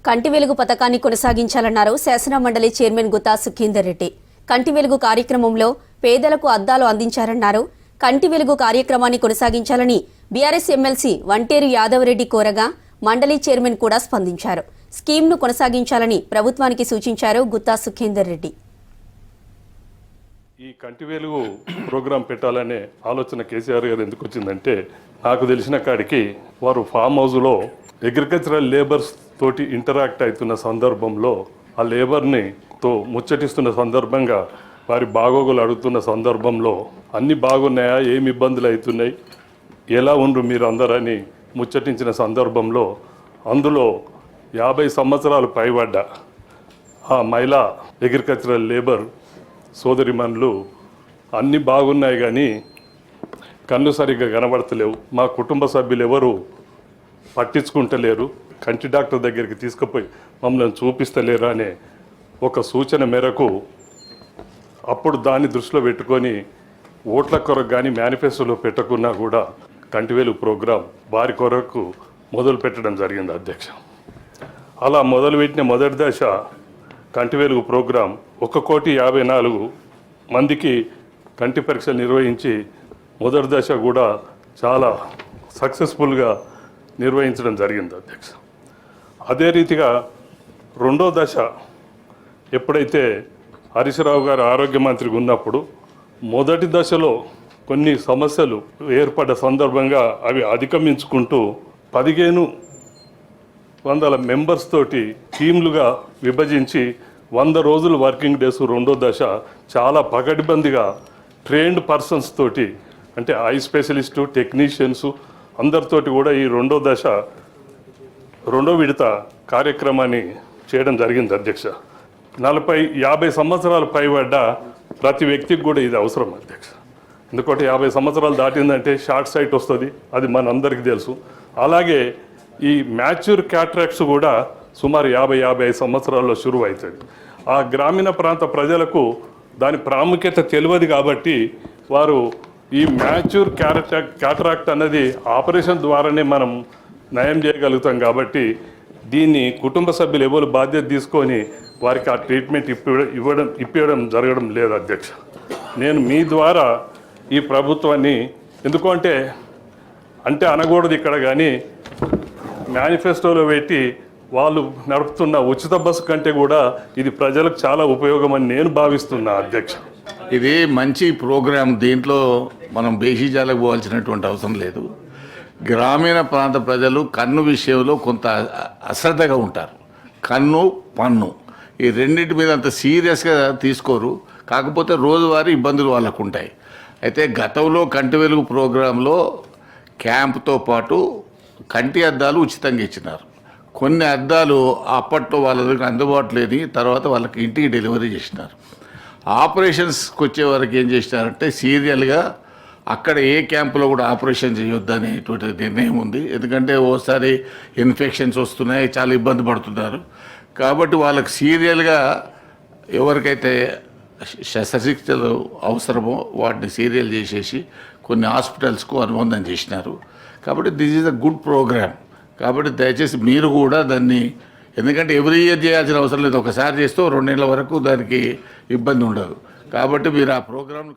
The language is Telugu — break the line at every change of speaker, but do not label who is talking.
కంటి వెలుగు పథకాన్ని కొనసాగించాలన్నారు శాసన మండలి చైర్మన్ గుత్తా సుఖేందర్ రెడ్డి. కంటి వెలుగు కార్యక్రమంలో పేదలకు అద్దాలు అందించారన్నారు. కంటి వెలుగు కార్యక్రమాన్ని కొనసాగించాలని బీఆర్ఎస్ ఎమ్మెల్సీ వంటేరు యాదవరెడ్డి కోరగా మండలి చైర్మన్ కూడా స్పందించారు. స్కీమ్ను కొనసాగించాలని ప్రభుత్వానికి సూచించారు గుత్తా సుఖేందర్ రెడ్డి.
ఈ కంటి వెలుగు ప్రోగ్రాం పెట్టాలనే ఆలోచన కేసీఆర్ గారు ఎందుకు వచ్చిందంటే, నాకు తెలిసిన కాడికి వారు ఫామ్ హౌస్లో అగ్రికల్చరల్ లేబర్స్ తోటి ఇంటరాక్ట్ అవుతున్న సందర్భంలో ఆ లేబర్ని తో ముచ్చటిస్తున్న సందర్భంగా వారి బాగోగులు అడుగుతున్న సందర్భంలో అన్ని బాగున్నాయా, ఏమి ఇబ్బందులు అవుతున్నాయి, ఎలా ఉండ్రు మీరు అందరని ముచ్చటించిన సందర్భంలో అందులో 50 సంవత్సరాలు పైబడ్డ ఆ మహిళా అగ్రికల్చరల్ లేబర్ సోదరిమణులు అన్నీ బాగున్నాయి కానీ కళ్ళు సరిగ్గా కనబడతలేవు, మా కుటుంబ సభ్యులు ఎవరు పట్టించుకుంటలేరు, కంటి డాక్టర్ దగ్గరికి తీసుకుపోయి మమ్మల్ని చూపిస్తలేరు అనే ఒక సూచన మేరకు అప్పుడు దాన్ని దృష్టిలో పెట్టుకొని ఓట్ల కొరకు కానీ మేనిఫెస్టోలో పెట్టకున్నా కూడా కంటివేలు ప్రోగ్రాం వారి కొరకు మొదలు పెట్టడం జరిగింది అధ్యక్ష. అలా మొదలుపెట్టిన మొదటి దశ కంటివేలుగు ప్రోగ్రాం 1,54 మందికి కంటి పరీక్షలు నిర్వహించి మొదటి దశ కూడా చాలా సక్సెస్ఫుల్గా నిర్వహించడం జరిగింది అధ్యక్ష. అదే రీతిగా రెండో దశ ఎప్పుడైతే హరీష్ రావు గారు ఆరోగ్య మంత్రిగా ఉన్నప్పుడు మొదటి దశలో కొన్ని సమస్యలు ఏర్పడ్డ సందర్భంగా అవి అధిగమించుకుంటూ 1500 మెంబర్స్ తోటి టీంలుగా విభజించి 100 రోజులు వర్కింగ్ డేస్ రెండో దశ చాలా పకడ్బందీగా ట్రైన్డ్ పర్సన్స్ తోటి, అంటే ఐ స్పెషలిస్టు, టెక్నీషియన్స్ అందరితోటి కూడా ఈ రెండో విడత కార్యక్రమాన్ని చేయడం జరిగింది అధ్యక్ష. 40-50 సంవత్సరాలు పైబడ్డ ప్రతి వ్యక్తికి కూడా ఇది అవసరం అధ్యక్ష. ఎందుకంటే 50 సంవత్సరాలు దాటిందంటే షార్ట్ సైట్ వస్తుంది, అది మనందరికీ తెలుసు. అలాగే ఈ మ్యాచ్యూర్ క్యాట్రాక్ట్స్ కూడా సుమారు 50-55 సంవత్సరాల్లో షురువు అవుతుంది. ఆ గ్రామీణ ప్రాంత ప్రజలకు దాని ప్రాముఖ్యత తెలియదు కాబట్టి వారు ఈ మ్యాచ్యూర్ క్యాట్రాక్ట్ అన్నది ఆపరేషన్ ద్వారానే మనం నయం చేయగలుగుతాం కాబట్టి దీన్ని కుటుంబ సభ్యులు ఎవరు బాధ్యత తీసుకొని వారికి ఆ ట్రీట్మెంట్ ఇప్పించడం జరగడం లేదు అధ్యక్ష. నేను మీ ద్వారా ఈ ప్రభుత్వాన్ని ఎందుకంటే అనకూడదు ఇక్కడ, కానీ మేనిఫెస్టోలో పెట్టి వాళ్ళు నడుపుతున్న ఉచిత బస్సు కంటే కూడా ఇది ప్రజలకు చాలా ఉపయోగం అని నేను భావిస్తున్నా అధ్యక్ష.
ఇది మంచి ప్రోగ్రాం, దీంట్లో మనం బేషిజాలకు పోవాల్సినటువంటి అవసరం లేదు. గ్రామీణ ప్రాంత ప్రజలు కన్ను విషయంలో కొంత అశ్రద్ధగా ఉంటారు. కన్ను, పన్ను ఈ రెండింటి మీద అంత సీరియస్గా తీసుకోరు. కాకపోతే రోజువారీ ఇబ్బందులు వాళ్ళకు ఉంటాయి. అయితే గతంలో కంటి వెలుగు ప్రోగ్రాంలో క్యాంప్తో పాటు కంటి అద్దాలు ఉచితంగా ఇచ్చినారు. కొన్ని అద్దాలు అప్పట్లో వాళ్ళ దగ్గర అందుబాటు లేని తర్వాత వాళ్ళకి ఇంటికి డెలివరీ చేసినారు. ఆపరేషన్స్కి వచ్చే వరకు ఏం చేసినారంటే సీరియల్గా అక్కడ ఏ క్యాంపులో కూడా ఆపరేషన్ చేయొద్దు అనేటువంటి నిర్ణయం ఉంది. ఎందుకంటే ఓసారి ఇన్ఫెక్షన్స్ వస్తున్నాయి, చాలా ఇబ్బంది పడుతున్నారు. కాబట్టి వాళ్ళకి సీరియల్గా ఎవరికైతే శస్త్రచికిత్సలు అవసరమో వాటిని సీరియల్ చేసేసి కొన్ని హాస్పిటల్స్కు అనుబంధం చేసినారు. కాబట్టి this is a good programme. కాబట్టి దయచేసి మీరు కూడా దాన్ని, ఎందుకంటే ఎవ్రీ ఇయర్ చేయాల్సిన అవసరం లేదు, ఒకసారి చేస్తే 2 నెలల వరకు దానికి ఇబ్బంది ఉండదు. కాబట్టి మీరు ఆ ప్రోగ్రామ్